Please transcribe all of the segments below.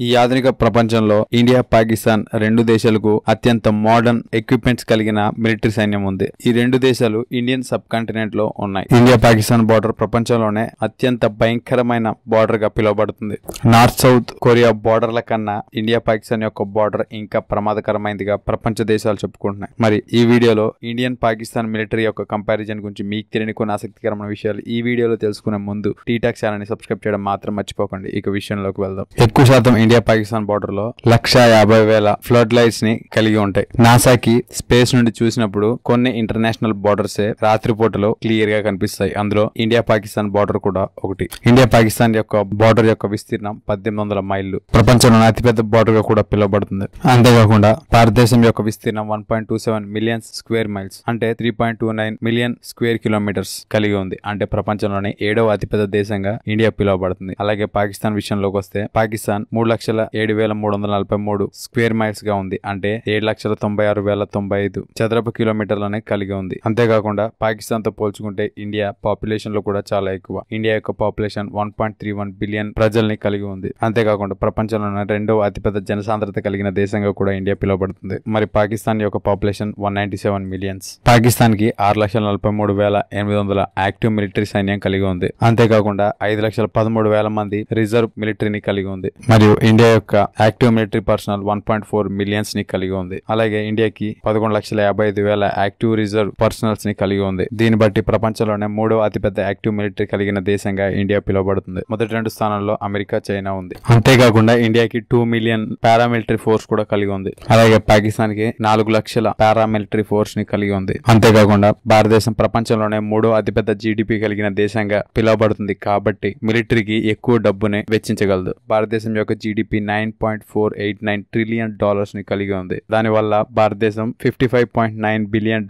ఈ ఆధునిక ప్రపంచంలో ఇండియా పాకిస్తాన్ రెండు దేశాలకు అత్యంత మోడర్న్ ఎక్విప్మెంట్స్ కలిగిన మిలిటరీ సైన్యం ఉంది. ఈ రెండు దేశాలు ఇండియన్ సబ్ కాంటినెంట్ లో ఉన్నాయి. ఇండియా పాకిస్తాన్ బార్డర్ ప్రపంచంలోనే అత్యంత భయంకరమైన బార్డర్ గా పిలువబడుతుంది. నార్త్ సౌత్ కొరియా బార్డర్ల కన్నా ఇండియా పాకిస్తాన్ యొక్క బార్డర్ ఇంకా ప్రమాదకరమైనదిగా ప్రపంచ దేశాలు చెప్పుకుంటున్నాయి. మరి ఈ వీడియోలో ఇండియన్ పాకిస్తాన్ మిలిటరీ యొక్క కంపారిజన్ గురించి మీకు తెలియని కొన్ని ఆసక్తికరమైన విషయాలు ఈ వీడియోలో తెలుసుకునే ముందు టీటాక్ ఛానల్ ని సబ్స్క్రైబ్ చేయడం మాత్రం మర్చిపోకండి. ఇక విషయంలోకి వెళ్దాం. ఎక్కువ శాతం ఇండియా పాకిస్తాన్ బార్డర్ లో 150,000 ఫ్లడ్ లైట్స్ ని కలిగి ఉంటాయి. నాసాకి స్పేస్ నుండి చూసినప్పుడు కొన్ని ఇంటర్నేషనల్ బార్డర్స్ రాత్రిపూటలో క్లియర్ గా కనిపిస్తాయి. అందులో ఇండియా పాకిస్తాన్ బార్డర్ కూడా ఒకటి. ఇండియా పాకిస్తాన్ యొక్క బార్డర్ యొక్క విస్తీర్ణం 1800 మైళ్ళు. ప్రపంచంలోని అతిపెద్ద బార్డర్ గా కూడా పిలువబడుతుంది. అంతేకాకుండా భారతదేశం యొక్క విస్తీర్ణం 1.27 మిలియన్ స్క్వేర్ మైల్స్ అంటే 3.29 మిలియన్ స్క్వేర్ కిలోమీటర్స్ కలిగి ఉంది. అంటే ప్రపంచంలోని 7వ అతిపెద్ద దేశంగా ఇండియా పిలువబడుతుంది. అలాగే పాకిస్తాన్ విషయంలోకి వస్తే పాకిస్తాన్ 3,07,343 స్క్వేర్ మైల్స్ గా ఉంది. అంటే 7,96,095 చదరపు కిలోమీటర్లని కలిగి ఉంది. అంతేకాకుండా పాకిస్తాన్ తో పోల్చుకుంటే ఇండియా పాపులేషన్ లో కూడా చాలా ఎక్కువ. ఇండియా యొక్క పాపులేషన్ 1.31 బిలియన్ ప్రజల్ని కలిగి ఉంది. అంతేకాకుండా ప్రపంచంలోనే రెండవ అతిపెద్ద జనసాంద్రత కలిగిన దేశంగా కూడా ఇండియా పిలువబడుతుంది. మరి పాకిస్తాన్ యొక్క పాపులేషన్ 197 మిలియన్స్. పాకిస్తాన్ కి 6,43,800 యాక్టివ్ మిలిటరీ సైన్యం కలిగి ఉంది. అంతేకాకుండా 5,13,000 మంది రిజర్వ్ మిలిటరీని కలిగి ఉంది. మరియు ఇండియా యొక్క యాక్టివ్ మిలిటరీ పర్సనల్ 1.4 మిలియన్స్ ని కలిగి ఉంది. అలాగే ఇండియాకి 11,55,000 యాక్టివ్ రిజర్వ్ పర్సనల్స్ ని కలిగి ఉంది. దీన్ని బట్టి ప్రపంచంలోనే 3వ అతిపెద్ద యాక్టివ్ మిలిటరీ కలిగిన దేశంగా ఇండియా పిలువబడుతుంది. మొదటి 2 స్థానాల్లో అమెరికా, చైనా ఉంది. అంతేకాకుండా ఇండియాకి 2 మిలియన్ పారామిలిటరీ ఫోర్స్ కూడా కలిగి ఉంది. అలాగే పాకిస్తాన్ కి 4 లక్షల పారామిలిటరీ ఫోర్స్ ని కలిగి ఉంది. అంతేకాకుండా భారతదేశం ప్రపంచంలోనే 3వ అతిపెద్ద జీడిపి కలిగిన దేశంగా పిలువబడుతుంది. కాబట్టి మిలిటరీకి ఎక్కువ డబ్బుని వెచ్చించగలదు. భారతదేశం యొక్క జీడిపి $9.489 ట్రిలియన్ ని కలిగి ఉంది. దానివల్ల భారతదేశం $55.9 బిలియన్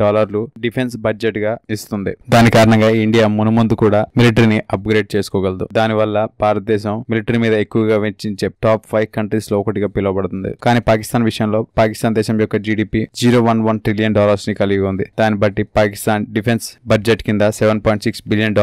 డిఫెన్స్ బడ్జెట్ గా ఇస్తుంది. దాని కారణంగా ఇండియా మునుముందు కూడా మిలిటరీని అప్గ్రేడ్ చేసుకోగలదు. దానివల్ల భారతదేశం మిలిటరీ మీద ఎక్కువగా వెచ్చించే టాప్ 5 కంట్రీస్ లో ఒకటిగా పిలువబడుతుంది. కానీ పాకిస్తాన్ విషయంలో పాకిస్తాన్ దేశం యొక్క జీడిపి $0.11 ట్రిలియన్ ని కలిగి ఉంది. దాన్ని బట్టి పాకిస్తాన్ డిఫెన్స్ బడ్జెట్ కింద $7.6 బిలియన్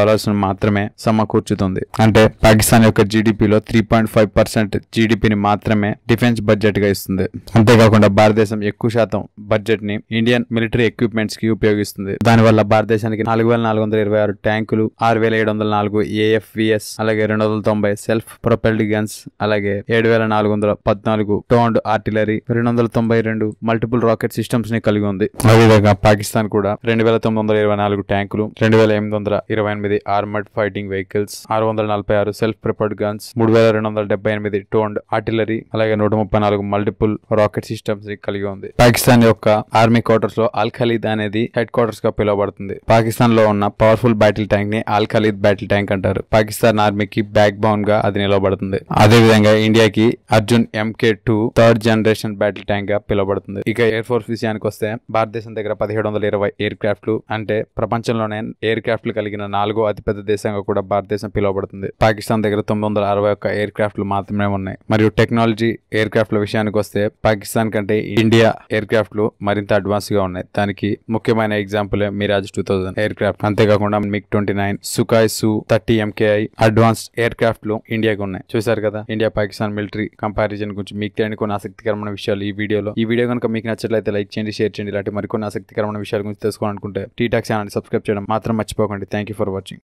మాత్రమే సమకూర్చుతుంది. అంటే పాకిస్తాన్ యొక్క జీడిపిలో 3.5% జీడిపిని మాత్రమే డిఫెన్స్ బడ్జెట్ గా ఇస్తుంది. అంతేకాకుండా భారతదేశం ఎక్కువ శాతం బడ్జెట్ ని ఇండియన్ మిలిటరీ ఎక్విప్మెంట్స్ కి ఉపయోగిస్తుంది. దానివల్ల భారతదేశానికి 4,426 ట్యాంకులు, 6,704 AFVS, అలాగే 290 సెల్ఫ్ ప్రొపెల్డ్ గన్స్, అలాగే 7,414 toned artillery, 292 multiple rocket systems ని కలిగి ఉంది. అదేవిధంగా పాకిస్తాన్ కూడా 2,924 ట్యాంకులు, 2,828 armoured fighting vehicles, 646 self propelled guns, 3,278 toned artillery, అలాగే 134 మల్టిపుల్ రాకెట్ సిస్టమ్స్ ని కలిగి ఉంది. పాకిస్తాన్ యొక్క ఆర్మీ క్వార్టర్స్ లో అల్ ఖలీద్ అనేది హెడ్ క్వార్టర్స్ గా పిలువబడుతుంది. పాకిస్తాన్ లో ఉన్న పవర్ఫుల్ బ్యాటిల్ ట్యాంక్ ని అల్ ఖలీద్ బ్యాటిల్ ట్యాంక్ అంటారు. పాకిస్తాన్ ఆర్మీకి బ్యాక్ బోన్ గా అది నిలబడుతుంది. అదే విధంగా ఇండియాకి Arjun MK2 third generation battle tank గా పిలువబడుతుంది. ఇక ఎయిర్ ఫోర్స్ విషయానికి వస్తే భారతదేశం దగ్గర 1720 ఎయిర్ క్రాఫ్ట్లు, అంటే ప్రపంచంలోనే ఎయిర్ క్రాఫ్ట్లు కలిగిన 4వ అతిపెద్ద దేశంగా కూడా భారతదేశం పిలువబడుతుంది. పాకిస్తాన్ దగ్గర 961 ఎయిర్ క్రాఫ్ట్లు మాత్రమే ఉన్నాయి. మరియు టెక్నాలజీ ఎయిర్ క్రాఫ్ట్ల విషయానికి వస్తే పాకిస్తాన్ కంటే ఇండియా ఎయిర్ క్రాఫ్ట్లు మరింత అడ్వాన్స్ గా ఉన్నాయి. దానికి ముఖ్యమైన ఎగ్జాంపుల్ మిరాజ్ 2000 ఎయిర్ క్రాఫ్ట్. అంతేకాకుండా MiG-29, Sukhoi Su-30 MKI advanced ఎయిర్ క్రాఫ్ట్లు ఇండియాకి ఉన్నాయి. చూసారు కదా ఇండియా పాకిస్తాన్ మిలిటరీ కంపారిజన్ గురించి మీకు తెలియని కొన్ని ఆసక్తికరమైన విషయాలు ఈ వీడియోలో. ఈ వీడియో కనుక మీకు నచ్చట్లయితే లైక్ చేయండి, షేర్ చేయండి. ఇలాంటి మరికొన్ని ఆసక్తికరమైన విషయాల గురించి తెలుసుకోవాలనుకుంటే టీటాక్ ఛానల్ సబ్స్క్రైబ్ చేయడం మాత్రం మర్చిపోకండి. Thank you for watching.